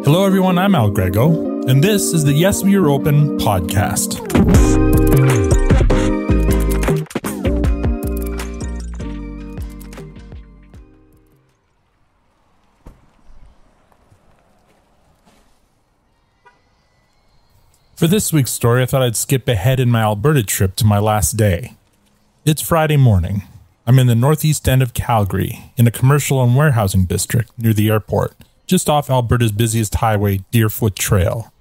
Hello everyone, I'm Al Grego, and this is the Yes We Are Open podcast. For this week's story, I thought I'd skip ahead in my Alberta trip to my last day. It's Friday morning. I'm in the northeast end of Calgary, in a commercial and warehousing district near the airport, just off Alberta's busiest highway, Deerfoot Trail.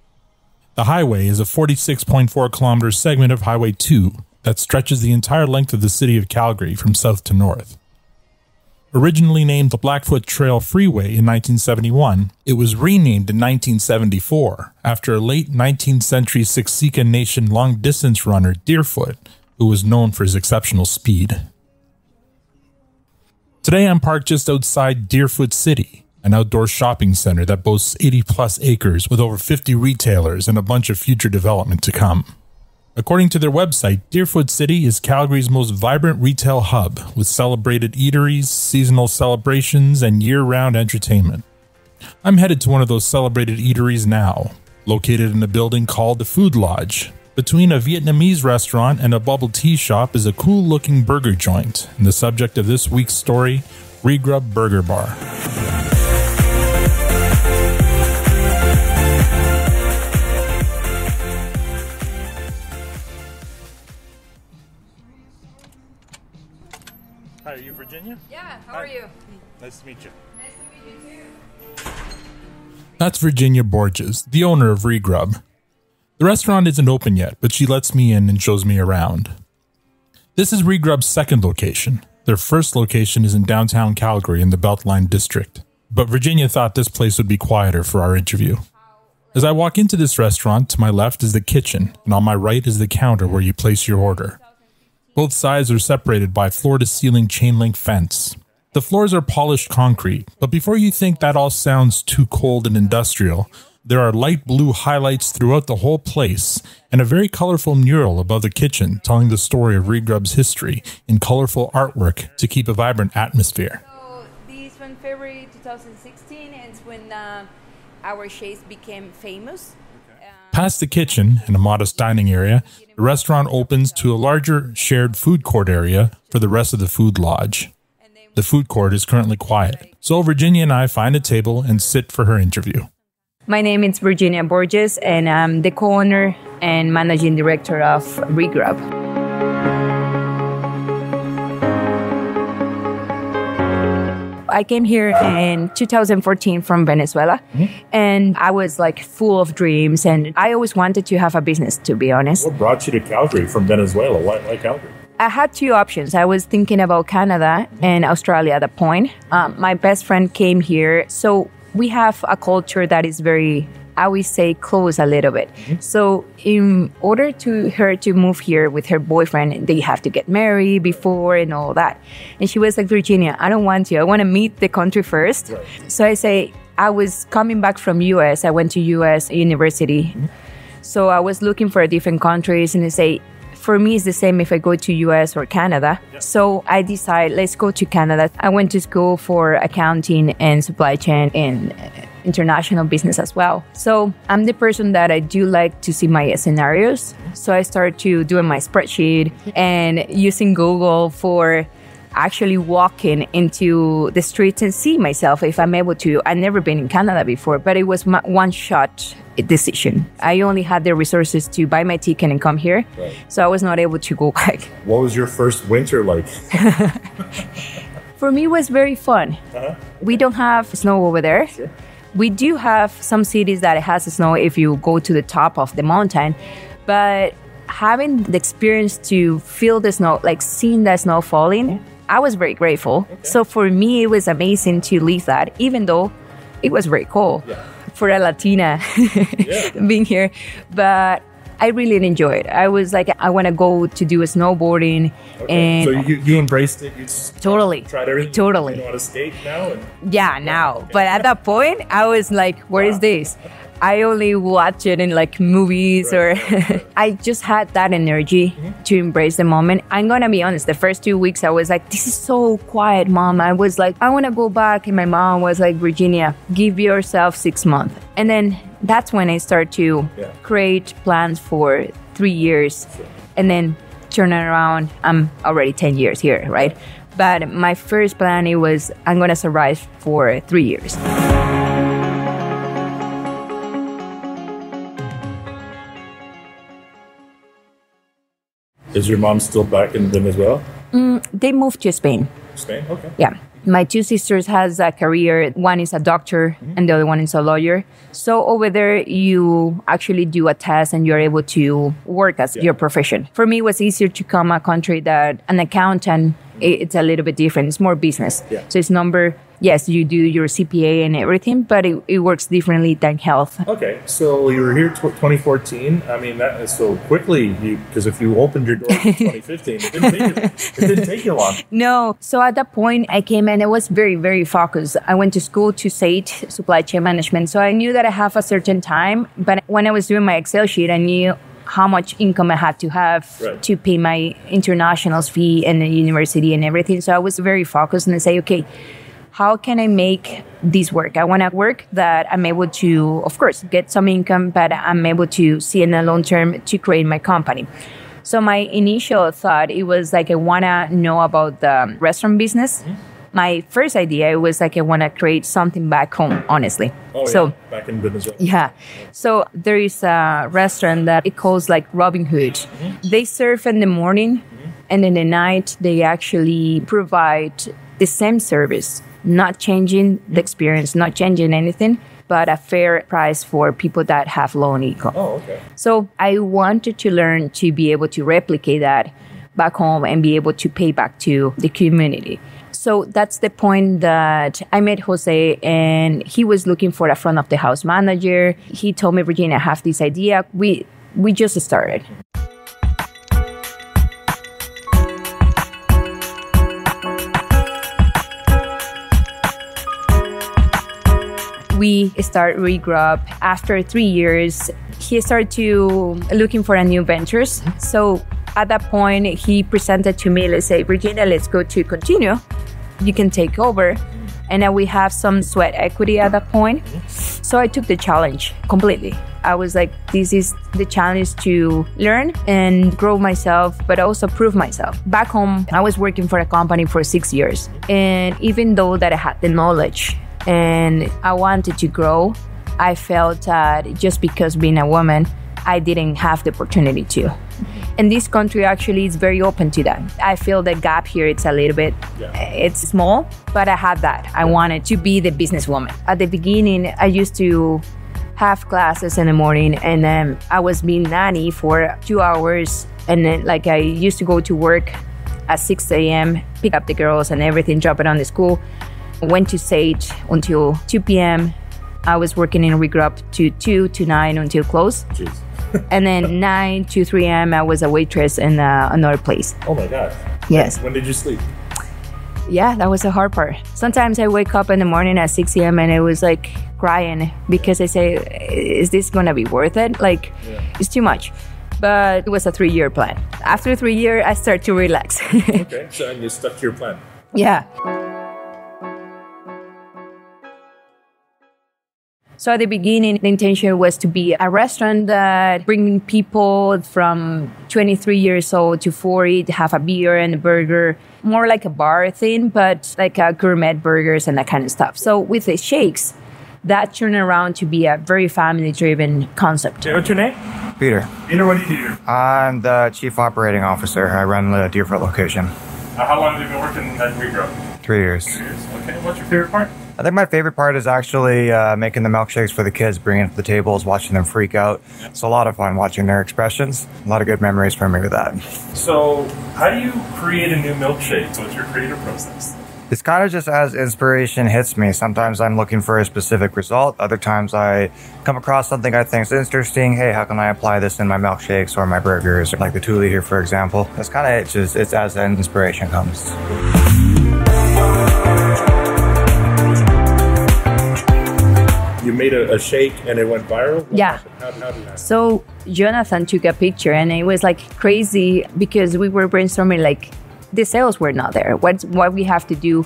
The highway is a 46.4 kilometer segment of Highway 2 that stretches the entire length of the city of Calgary from south to north. Originally named the Blackfoot Trail Freeway in 1971, it was renamed in 1974 after a late 19th century Siksika Nation long-distance runner Deerfoot, who was known for his exceptional speed. Today I'm parked just outside Deerfoot City, an outdoor shopping center that boasts 80-plus acres with over 50 retailers and a bunch of future development to come. According to their website, Deerfoot City is Calgary's most vibrant retail hub, with celebrated eateries, seasonal celebrations, and year-round entertainment. I'm headed to one of those celebrated eateries now, located in a building called the Food Lodge. Between a Vietnamese restaurant and a bubble tea shop is a cool-looking burger joint, and the subject of this week's story, Grub Burger Bar. Hi, are you Virginia? Yeah, how are you? Nice to meet you. Nice to meet you too. That's Virginia Borges, the owner of Grub. The restaurant isn't open yet, but she lets me in and shows me around. This is Grub's second location. Their first location is in downtown Calgary in the Beltline district, but Virginia thought this place would be quieter for our interview. As I walk into this restaurant, to my left is the kitchen, and on my right is the counter where you place your order. Both sides are separated by floor-to-ceiling chain-link fence. The floors are polished concrete, but before you think that all sounds too cold and industrial, there are light blue highlights throughout the whole place, and a very colorful mural above the kitchen telling the story of Grub's history in colorful artwork to keep a vibrant atmosphere. So this one February 2016 is when our chefs became famous. Past the kitchen, in a modest dining area, the restaurant opens to a larger shared food court area for the rest of the food lodge. The food court is currently quiet, so Virginia and I find a table and sit for her interview. My name is Virginia Borges, and I'm the co-owner and managing director of Grub. I came here in 2014 from Venezuela, and I was like full of dreams, and I always wanted to have a business, to be honest. What brought you to Calgary from Venezuela? Why Calgary? I had two options. I was thinking about Canada and Australia at that point. My best friend came here, so we have a culture that is very, I would say, close a little bit. So in order to her to move here with her boyfriend, they have to get married before and all that. And she was like, Virginia, I don't want you. I want to meet the country first. Right. So I say, I was coming back from US. I went to US university. So I was looking for different countries, and I say, for me, it's the same if I go to US or Canada. Yeah. So I decided, let's go to Canada. I went to school for accounting and supply chain and international business as well. So I'm the person that I do like to see my scenarios. So I started to doing my spreadsheet and using Google for actually walking into the streets and see myself if I'm able to. I've never been in Canada before, but it was my one-shot decision. I only had the resources to buy my ticket and come here, right. So I was not able to go back. What was your first winter like? For me, it was very fun. We don't have snow over there. Sure. We do have some cities that has snow if you go to the top of the mountain, but having the experience to feel the snow, like seeing the snow falling, I was very grateful. Okay. So for me, it was amazing to live that, even though it was very cold for a Latina being here. But I really enjoyed it. I was like, I want to go to do a snowboarding. Okay. And so you embraced it? You totally. Tried everything? Totally. You know how to skate now? Yeah, now. Okay. But at that point, I was like, what is this? I only watch it in like movies or I just had that energy to embrace the moment. I'm gonna be honest, the first 2 weeks I was like, this is so quiet, Mom. I was like, I wanna go back. And my mom was like, Virginia, give yourself 6 months. And then that's when I start to create plans for 3 years and then turn it around. I'm already 10 years here, right? But my first plan, it was I'm gonna survive for 3 years. Is your mom still back in Venezuela? They moved to Spain. Spain? Okay. Yeah. My two sisters has a career. One is a doctor and the other one is a lawyer. So over there, you actually do a test and you're able to work as your profession. For me, it was easier to come a country that an accountant, it's a little bit different. It's more business. Yeah. So it's number, yes, you do your CPA and everything, but it works differently than health. Okay. So you were here 2014. I mean, that is so quickly, because if you opened your door in 2015, it didn't take you long. No. So at that point, I came and I was very, very focused. I went to school to SAIT, supply chain management. So I knew that I have a certain time, but when I was doing my Excel sheet, I knew how much income I had to have to pay my internationals fee and the university and everything. So I was very focused and I say, okay, how can I make this work? I want to work that I'm able to, of course, get some income, but I'm able to see in the long term to create my company. So my initial thought, it was like, I want to know about the restaurant business. My first idea was like, I want to create something back home, honestly. Oh, so, back in Venezuela. Yeah. So there is a restaurant that it calls like Robin Hood. They serve in the morning and in the night, they actually provide the same service, not changing the experience, not changing anything, but a fair price for people that have low income. Oh, okay. So I wanted to learn to be able to replicate that back home and be able to pay back to the community. So that's the point that I met Jose and he was looking for a front of the house manager. He told me, Virginia, I have this idea. We just started. We start Regrub. After 3 years, he started to looking for a new ventures. So at that point, he presented to me, let's say, Virginia, let's go to Continue. You can take over. And then we have some sweat equity at that point. So I took the challenge completely. I was like, this is the challenge to learn and grow myself, but also prove myself. Back home, I was working for a company for 6 years. And even though that I had the knowledge and I wanted to grow, I felt that just because being a woman, I didn't have the opportunity to. And this country actually is very open to that. I feel the gap here, it's a little bit, it's small, but I had that. I wanted to be the businesswoman. At the beginning, I used to have classes in the morning and then I was being nanny for 2 hours. And then like I used to go to work at 6 a.m., pick up the girls and everything, drop it on the school. Went to SAIT until 2 p.m. I was working in Regrub to 2 to 9 until close. Jeez. And then 9 to 3 a.m. I was a waitress in another place. Oh my God. Yes. When did you sleep? Yeah, that was the hard part. Sometimes I wake up in the morning at 6 a.m. and I was like crying because I say, is this going to be worth it? Like, it's too much. But it was a 3-year plan. After 3 years, I start to relax. Okay, so and you stuck to your plan. Yeah. So at the beginning, the intention was to be a restaurant that bringing people from 23 years old to 40 to have a beer and a burger, more like a bar thing, but like a gourmet burgers and that kind of stuff. So with the shakes, that turned around to be a very family-driven concept. What's your name? Peter. Peter, what do you do here? I'm the Chief Operating Officer. I run the Deerfoot location. How long have you been working at Regrub? 3 years. 3 years. Okay. What's your favorite part? I think my favorite part is actually making the milkshakes for the kids, bringing it to the tables, watching them freak out. It's a lot of fun watching their expressions. A lot of good memories for me with that. So how do you create a new milkshake? What's your creative process? It's kind of just as inspiration hits me. Sometimes I'm looking for a specific result. Other times I come across something I think is interesting. Hey, how can I apply this in my milkshakes or my burgers? Like the Thule here, for example. That's kind of it. Just, it's as an inspiration comes. You made a shake and it went viral? Yeah. How did that happen? So Jonathan took a picture and it was like crazy because we were brainstorming like the sales were not there. What we have to do.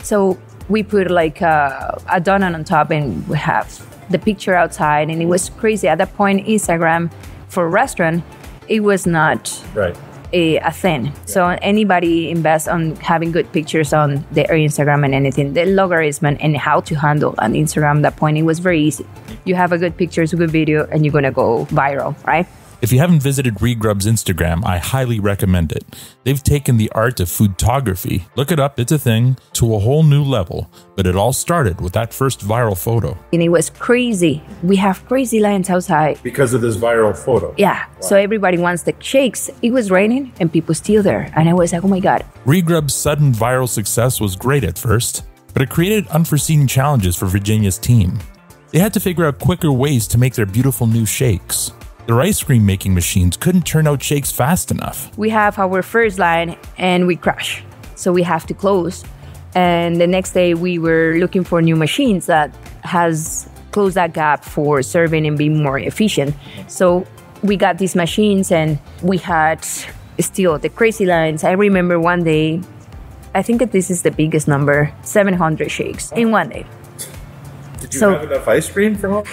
So we put like a donut on top and we have the picture outside and it was crazy. At that point, Instagram for restaurant, it was not Right. a thing. So anybody invest on having good pictures on their Instagram and anything. The logarithm and how to handle on Instagram at that point, it was very easy. You have a good pictures, a good video, and you're gonna go viral, right? If you haven't visited Regrub's Instagram, I highly recommend it. They've taken the art of foodtography, look it up, it's a thing, to a whole new level. But it all started with that first viral photo. And it was crazy. We have crazy lines outside. Because of this viral photo. Yeah. Wow. So everybody wants the shakes. It was raining and people still there. And I was like, oh my God. Regrub's sudden viral success was great at first, but it created unforeseen challenges for Virginia's team. They had to figure out quicker ways to make their beautiful new shakes. Their ice cream making machines couldn't turn out shakes fast enough. We have our first line and we crash. So we have to close. And the next day we were looking for new machines that has closed that gap for serving and being more efficient. So we got these machines and we had still the crazy lines. I remember one day, I think that this is the biggest number, 700 shakes in one day. Did you have enough ice cream for all?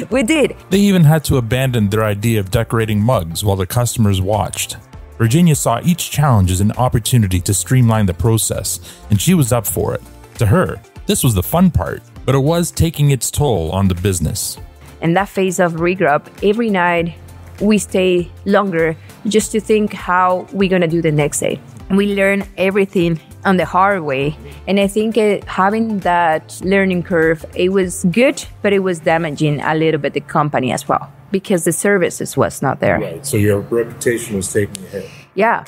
We did. They even had to abandon their idea of decorating mugs while the customers watched. Virginia saw each challenge as an opportunity to streamline the process, and she was up for it. To her, this was the fun part, but it was taking its toll on the business. In that phase of Regrub, every night we stay longer just to think how we're going to do the next day. We learn everything on the hard way. And I think having that learning curve, it was good, but it was damaging a little bit the company as well because the services was not there. Right. So your reputation was taking a hit. Yeah.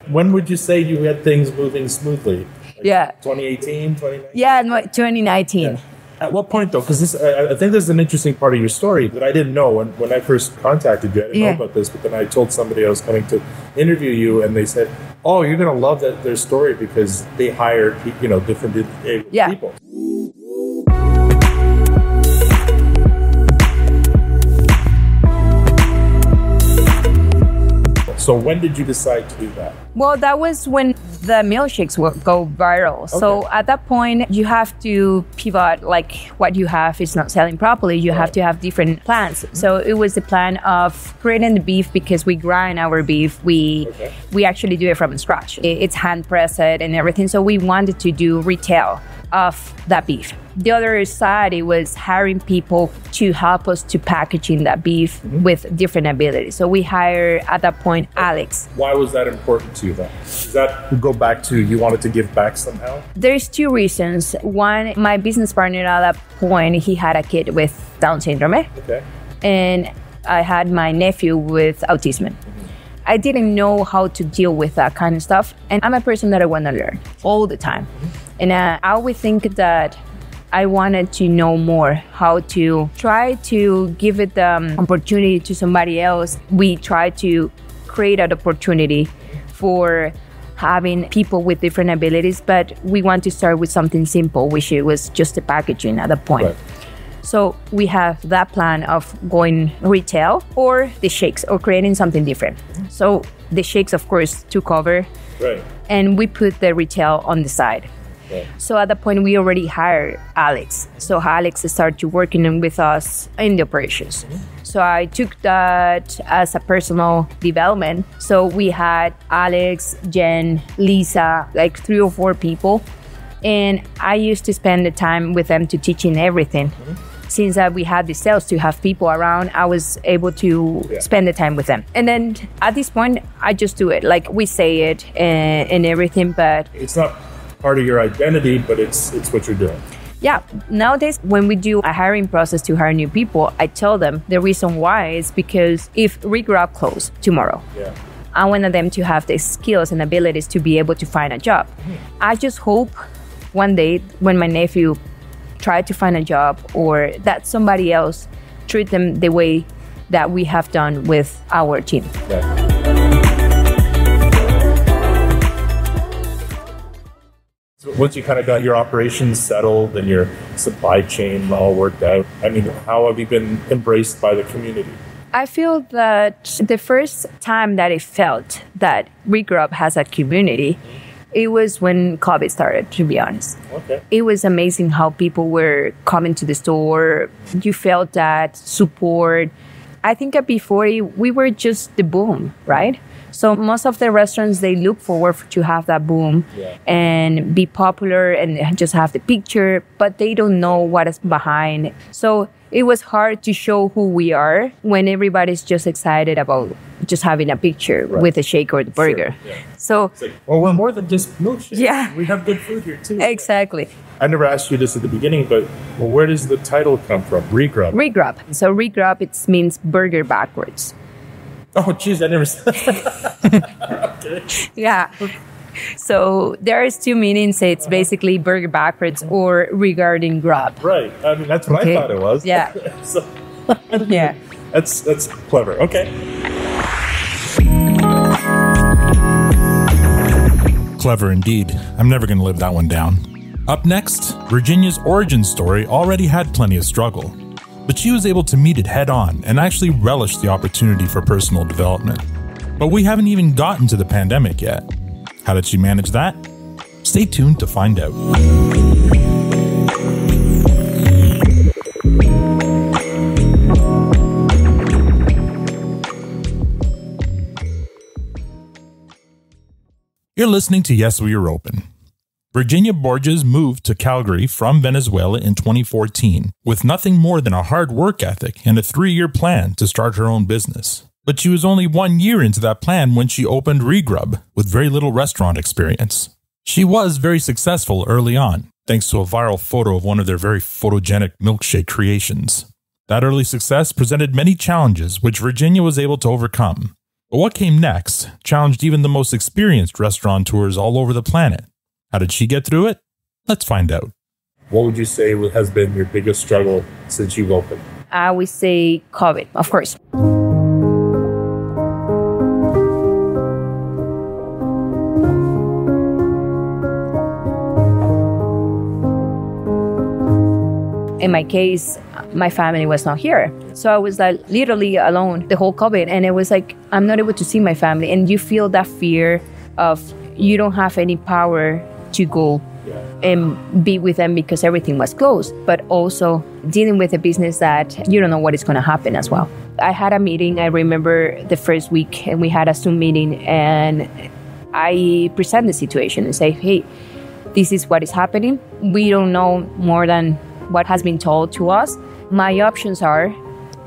When would you say you had things moving smoothly? Yeah. 2018, 2019? Yeah, 2019. Yeah. At what point, though? Because I think this is an interesting part of your story that I didn't know when I first contacted you. I didn't know about this, but then I told somebody I was coming to interview you, and they said, "Oh, you're going to love their story because they hired, different people." So when did you decide to do that? Well, that was when the milkshakes will go viral. Okay. So at that point, you have to pivot, like what you have is not selling properly. You have to have different plans. Mm-hmm. So it was the plan of creating the beef because we grind our beef. We actually do it from scratch. It's hand pressed and everything. So we wanted to do retail of that beef. The other side, it was hiring people to help us to packaging that beef with different abilities. So we hired at that point Alex. Why was that important to you then? Does that go back to you wanted to give back somehow? There's two reasons. One, my business partner at that point, he had a kid with Down syndrome. Okay. And I had my nephew with autism. I didn't know how to deal with that kind of stuff. And I'm a person that I want to learn all the time. And I always think that I wanted to know more how to try to give it the opportunity to somebody else. We try to create an opportunity for having people with different abilities, but we want to start with something simple, which it was just the packaging at the point. Right. So we have that plan of going retail or the shakes or creating something different. So the shakes, of course, took over. Right. And we put the retail on the side. Okay. So at that point, we already hired Alex. So Alex started working with us in the operations. So I took that as a personal development. So we had Alex, Jen, Lisa, like 3 or 4 people. And I used to spend the time with them to teaching everything. Since we had the sales to have people around, I was able to spend the time with them. And then at this point, I just do it. Like we say it and everything, but it's not part of your identity, but it's what you're doing. Yeah. Nowadays, when we do a hiring process to hire new people, I tell them the reason why is because if Regrub close tomorrow, I wanted them to have the skills and abilities to be able to find a job. I just hope one day when my nephew try to find a job or that somebody else treat them the way that we have done with our team. Yeah. So once you kind of got your operations settled and your supply chain all worked out, I mean, how have you been embraced by the community? I feel that the first time that I felt that Regrub has a community, it was when COVID started, to be honest. Okay. It was amazing how people were coming to the store. You felt that support. I think that before we were just the boom, right? So most of the restaurants, they look forward to have that boom and be popular and just have the picture, but they don't know what is behind. So it was hard to show who we are when everybody's just excited about just having a picture with a shake or the burger. Sure, yeah. So, it's like, well, we're more than just milkshakes. Yeah. We have good food here too. Exactly. I never asked you this at the beginning, but where does the title come from? Regrub. Regrub. So regrub, it means burger backwards. Oh, geez, I never said that. Okay. Yeah. So there's two meanings. It's basically burger backwards or regarding grub. Right. I mean, that's what I thought it was. Yeah. So, Yeah. That's clever. Okay. Clever indeed. I'm never going to live that one down. Up next, Virginia's origin story already had plenty of struggle, but she was able to meet it head on and actually relish the opportunity for personal development. But we haven't even gotten to the pandemic yet. How did she manage that? Stay tuned to find out. You're listening to Yes, We Are Open. Virginia Borges moved to Calgary from Venezuela in 2014 with nothing more than a hard work ethic and a 3-year plan to start her own business. But she was only 1 year into that plan when she opened Regrub with very little restaurant experience. She was very successful early on, thanks to a viral photo of one of their very photogenic milkshake creations. That early success presented many challenges which Virginia was able to overcome. But what came next challenged even the most experienced restaurateurs all over the planet. How did she get through it? Let's find out. What would you say has been your biggest struggle since you've opened? I would say COVID, of course. In my case, my family was not here. So I was like literally alone the whole COVID. And it was like, I'm not able to see my family. And you feel that fear of you don't have any power to go and be with them because everything was closed. But also dealing with a business that you don't know what is going to happen as well. I had a meeting, I remember the first week, and we had a Zoom meeting. And I present the situation and say, hey, this is what is happening. We don't know more than what has been told to us. My options are,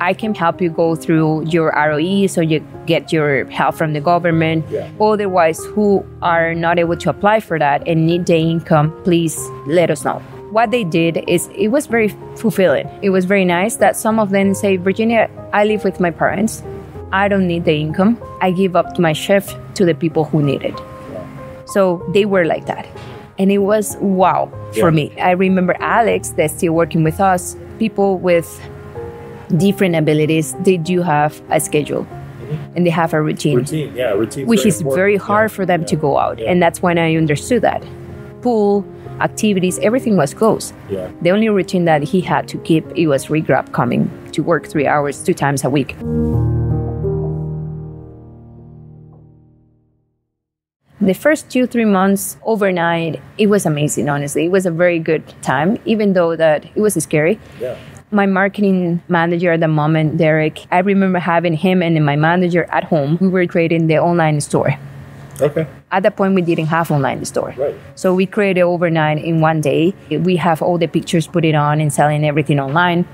I can help you go through your ROE so you get your help from the government. Otherwise, who are not able to apply for that and need the income, please let us know. What they did is, it was very fulfilling. It was very nice that some of them say, Virginia, I live with my parents. I don't need the income. I give up to my chef to the people who need it. So they were like that. And it was wow for me. I remember Alex, that's still working with us, people with different abilities, they do have a schedule and they have a routine. Routine, which is very hard for them to go out. And that's when I understood that. Pool, activities, everything was closed. The only routine that he had to keep, it was Regrub coming to work 3 hours, 2 times a week. The first 2-3 months overnight, it was amazing, honestly. It was a very good time, even though that it was scary. My marketing manager at the moment, Derek, I remember having him and my manager at home. We were creating the online store. Okay. At that point, we didn't have online store. Right. So we created overnight in 1 day. We have all the pictures put it on and selling everything online.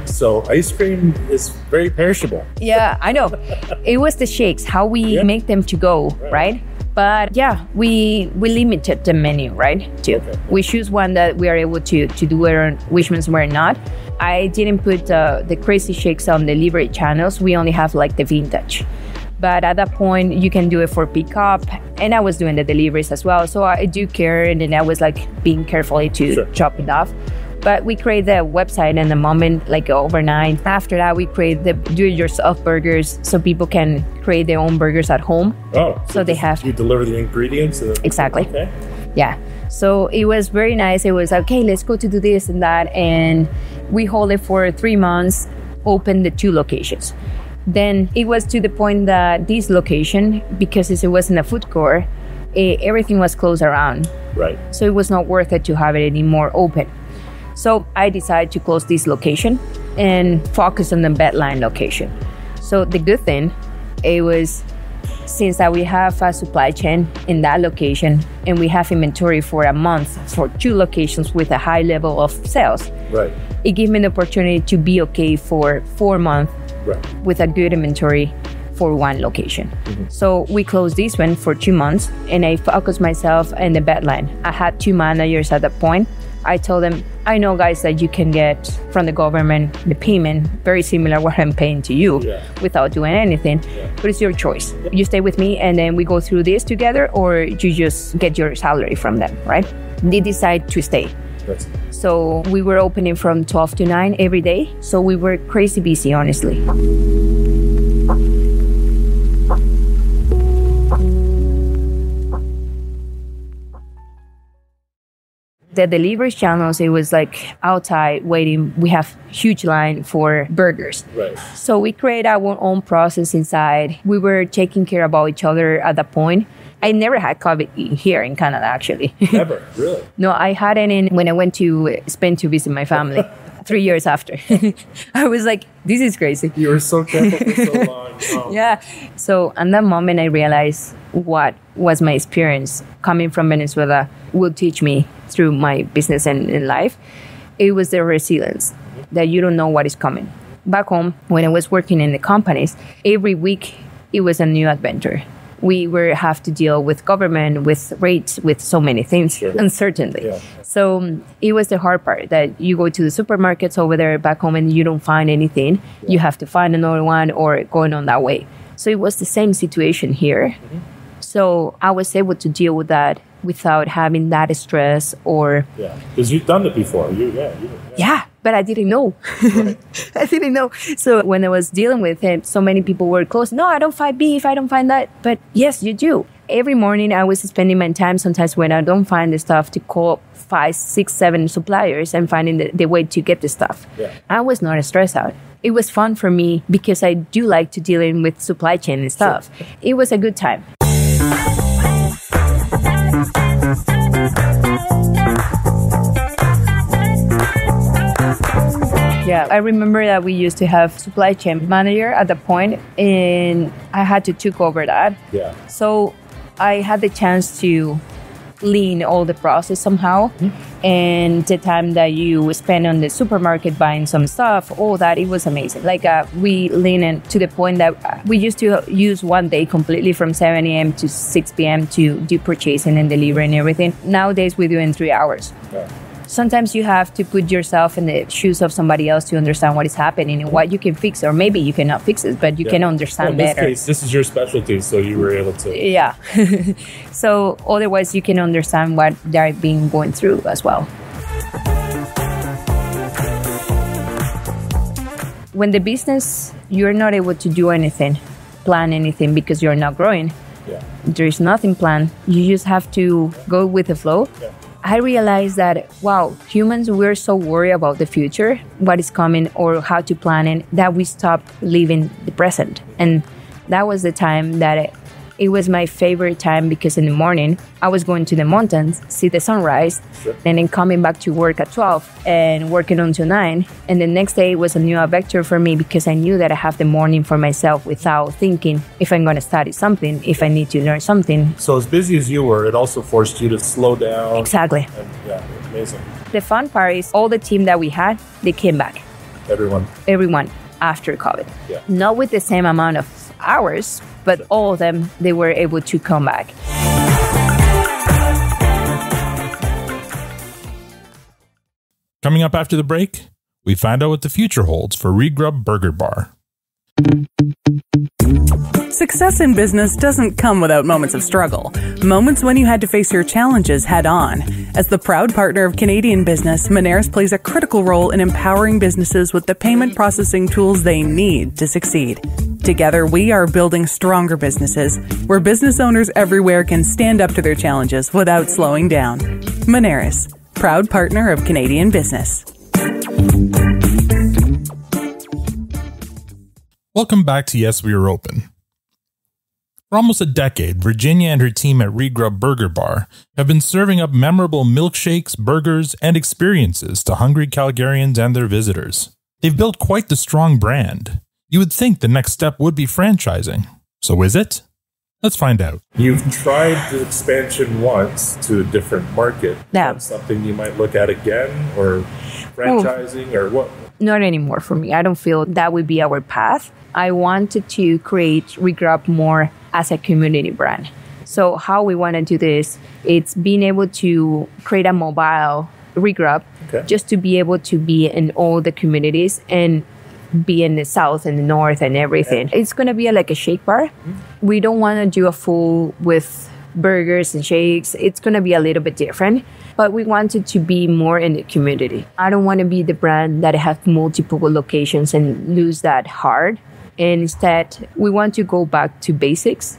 So ice cream is very perishable. Yeah, I know. It was the shakes, how we make them to go, right? But yeah, we limited the menu, right? Too. We choose one that we are able to do it on, which ones we're not. I didn't put the crazy shakes on the delivery channels. We only have like the vintage. But at that point, you can do it for pickup. And I was doing the deliveries as well. So I do care. And then I was like being carefully to chop it off. But we create the website in the moment, like overnight. After that, we create the do-it-yourself burgers so people can create their own burgers at home. Oh, so they have... You deliver the ingredients? Exactly. Okay. Yeah. So it was very nice. It was okay, let's go to do this and that. And we hold it for 3 months, open the 2 locations. Then it was to the point that this location, because it wasn't a food court, everything was closed around. Right. So it was not worth it to have it anymore open. So I decided to close this location and focus on the Bedline location. So the good thing, it was since that we have a supply chain in that location and we have inventory for a month for 2 locations with a high level of sales. Right. It gave me the opportunity to be okay for 4 months with a good inventory for 1 location. So we closed this one for 2 months and I focused myself in the Bedline. I had 2 managers at that point. I told them, I know guys that you can get from the government the payment very similar what I'm paying to you without doing anything, but it's your choice. You stay with me and then we go through this together, or you just get your salary from them, right? They decide to stay. So we were opening from 12 to 9 every day. So we were crazy busy, honestly. The delivery channels, it was like outside waiting. We have huge line for burgers. Right. So we create our own process inside. We were taking care about each other at that point. I never had COVID here in Canada, actually. Never? Really? No, I had it when I went to Spain to visit my family 3 years after. I was like, this is crazy. You were so careful for so long. Oh. Yeah. So at that moment, I realized what was my experience coming from Venezuela will teach me through my business and in life. It was the resilience that you don't know what is coming. Back home, when I was working in the companies, every week it was a new adventure. We have to deal with government, with rates, with so many things, uncertainty. Yeah. So it was the hard part that you go to the supermarkets over there back home and you don't find anything. Yeah. You have to find another one or going on that way. So it was the same situation here. Mm-hmm. So I was able to deal with that without having that stress or... Yeah, because you've done it before. Yeah, but I didn't know. Right. I didn't know. So when I was dealing with him, so many people were close. No, I don't find beef. I don't find that. But yes, you do. Every morning I was spending my time sometimes when I don't find the stuff to call 5, 6, 7 suppliers and finding the way to get the stuff. Yeah. I was not stressed out. It was fun for me because I do like to deal in with supply chain and stuff. Sure. It was a good time. Yeah, I remember that we used to have supply chain manager at the point, and I had to take over that. Yeah. So I had the chance to lean all the process somehow. Mm-hmm. And the time that you spend on the supermarket buying some stuff, all that, it was amazing. Like we lean in to the point that we used to use one day completely from 7 a.m. to 6 p.m. to do purchasing and delivering and everything. Nowadays we do in 3 hours. Yeah. Sometimes you have to put yourself in the shoes of somebody else to understand what is happening and what you can fix, or maybe you cannot fix it, but you can understand better. In this case, this is your specialty, so you were able to... Yeah. So otherwise, you can understand what they're being going through as well. When the business, you're not able to do anything, plan anything because you're not growing. Yeah. There's nothing planned. You just have to go with the flow. Yeah. I realized that, wow, humans, we're so worried about the future, what is coming or how to plan it, that we stop living the present. And that was the time that it was my favorite time, because in the morning I was going to the mountains, see the sunrise, and then coming back to work at 12 and working until 9. And the next day was a new adventure for me, because I knew that I have the morning for myself without thinking if I'm going to study something, if I need to learn something. So as busy as you were, it also forced you to slow down. Exactly. And, yeah, amazing. The fun part is all the team that we had, they came back. Everyone after COVID. Yeah. Not with the same amount of hours, but all of them, they were able to come back. Coming up after the break, we find out what the future holds for Grub Burger Bar. Success in business doesn't come without moments of struggle. Moments when you had to face your challenges head on. As the proud partner of Canadian business, Moneris plays a critical role in empowering businesses with the payment processing tools they need to succeed. Together, we are building stronger businesses where business owners everywhere can stand up to their challenges without slowing down. Moneris, proud partner of Canadian business. Welcome back to Yes, We Are Open. For almost a decade, Virginia and her team at Grub Burger Bar have been serving up memorable milkshakes, burgers, and experiences to hungry Calgarians and their visitors. They've built quite the strong brand. You would think the next step would be franchising. So is it? Let's find out. You've tried the expansion once to a different market. Yeah. That's something you might look at again, or franchising, or what? Not anymore for me. I don't feel that would be our path. I wanted to create Regrub more as a community brand. So how we want to do this, it's being able to create a mobile Regrub just to be able to be in all the communities and be in the south and the north and everything. It's going to be like a shake bar. We don't want to do a full with burgers and shakes. It's going to be a little bit different, but we wanted to be more in the community. I don't want to be the brand that has multiple locations and lose that heart. And instead, we want to go back to basics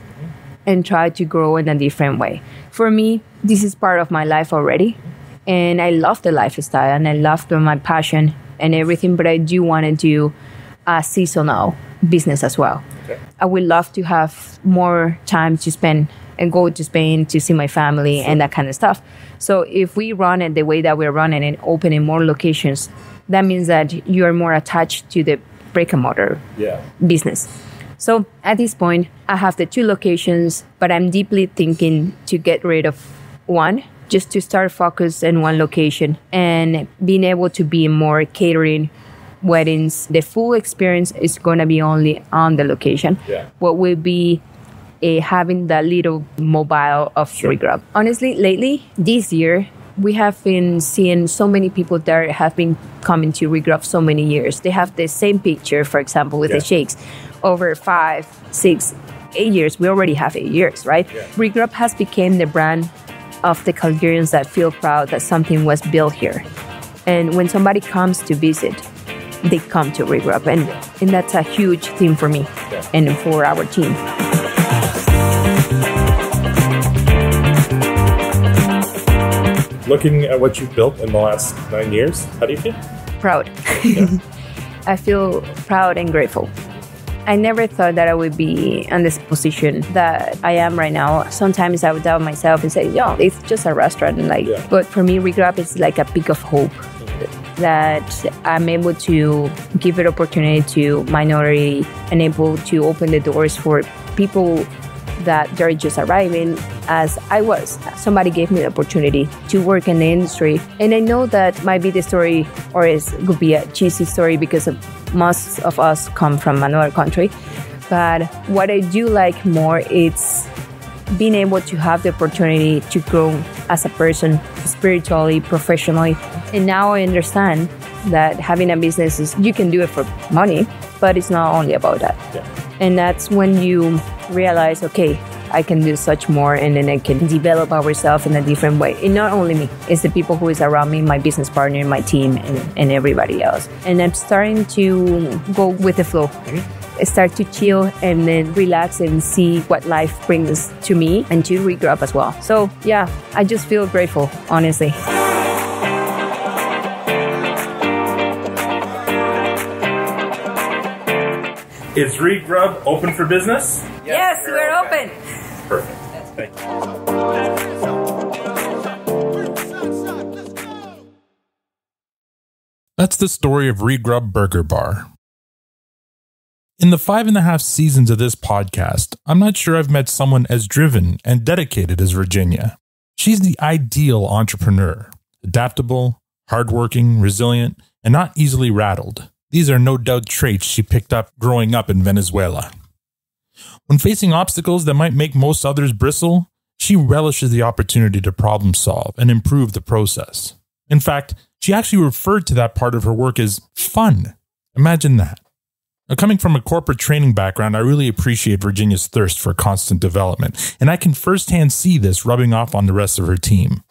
and try to grow in a different way. For me, this is part of my life already. And I love the lifestyle and I love my passion and everything, but I do want to do a seasonal business as well. Okay. I would love to have more time to spend and go to Spain to see my family and that kind of stuff. So if we run it the way that we're running and opening more locations, that means that you are more attached to the brick and mortar business. So at this point, I have the 2 locations, but I'm deeply thinking to get rid of one, just to start focus in one location and being able to be more catering, weddings. The full experience is going to be only on the location. What will be having that little mobile of Regrub. Honestly, lately, this year, we have been seeing so many people that have been coming to Regrub so many years. They have the same picture, for example, with the shakes. Over 5, 6, 8 years. We already have 8 years, right? Regrub has become the brand of the Calgarians that feel proud that something was built here. And when somebody comes to visit, they come to Regrub. And that's a huge thing for me and for our team. Looking at what you've built in the last 9 years, how do you feel? Proud. I feel proud and grateful. I never thought that I would be in this position that I am right now. Sometimes I would doubt myself and say, yo, it's just a restaurant. But for me, Regrub is like a peak of hope that I'm able to give it opportunity to minority and able to open the doors for people that they're just arriving as I was. Somebody gave me the opportunity to work in the industry. And I know that might be the story, or it could be a cheesy story because most of us come from another country. But what I do like more is being able to have the opportunity to grow as a person, spiritually, professionally. And now I understand that having a business is, you can do it for money, but it's not only about that. And that's when you realize, okay, I can do such more, and then I can develop ourselves in a different way. And not only me, it's the people who is around me, my business partner, my team, and everybody else. And I'm starting to go with the flow. I start to chill and then relax and see what life brings to me and to Regrub as well. So yeah, I just feel grateful, honestly. Is Regrub open for business? Yes, we're open. Perfect. Thank you. That's the story of Grub Burger Bar. In the 5.5 seasons of this podcast, I'm not sure I've met someone as driven and dedicated as Virginia. She's the ideal entrepreneur, adaptable, hardworking, resilient, and not easily rattled. These are no doubt traits she picked up growing up in Venezuela. When facing obstacles that might make most others bristle, she relishes the opportunity to problem solve and improve the process. In fact, she actually referred to that part of her work as fun. Imagine that. Now, coming from a corporate training background, I really appreciate Virginia's thirst for constant development, and I can firsthand see this rubbing off on the rest of her team.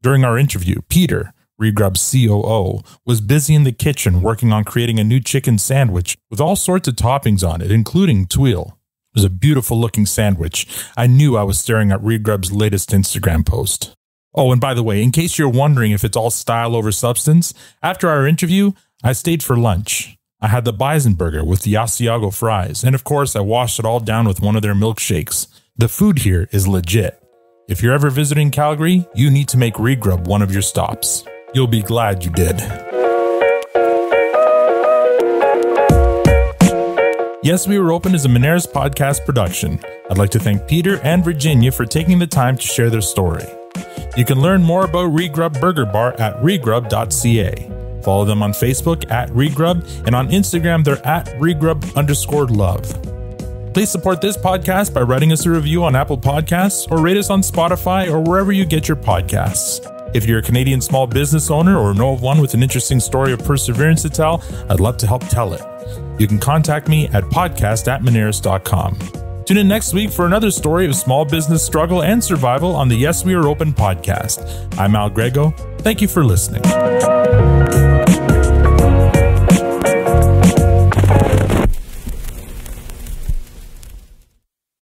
During our interview, Peter, Regrub's COO, was busy in the kitchen working on creating a new chicken sandwich with all sorts of toppings on it, including tuile. It was a beautiful looking sandwich. I knew I was staring at Regrub's latest Instagram post. Oh, and by the way, in case you're wondering if it's all style over substance, after our interview, I stayed for lunch. I had the bison burger with the Asiago fries, and of course, I washed it all down with one of their milkshakes. The food here is legit. If you're ever visiting Calgary, you need to make Regrub one of your stops. You'll be glad you did. Yes, We Were Open is a Moneris podcast production. I'd like to thank Peter and Virginia for taking the time to share their story. You can learn more about Grub Burger Bar at regrub.ca. Follow them on Facebook at Regrub, and on Instagram they're at regrub_love. Please support this podcast by writing us a review on Apple Podcasts or rate us on Spotify or wherever you get your podcasts. If you're a Canadian small business owner or know of one with an interesting story of perseverance to tell, I'd love to help tell it. You can contact me at podcast@moneris.com. Tune in next week for another story of small business struggle and survival on the Yes, We Are Open podcast. I'm Al Grego. Thank you for listening.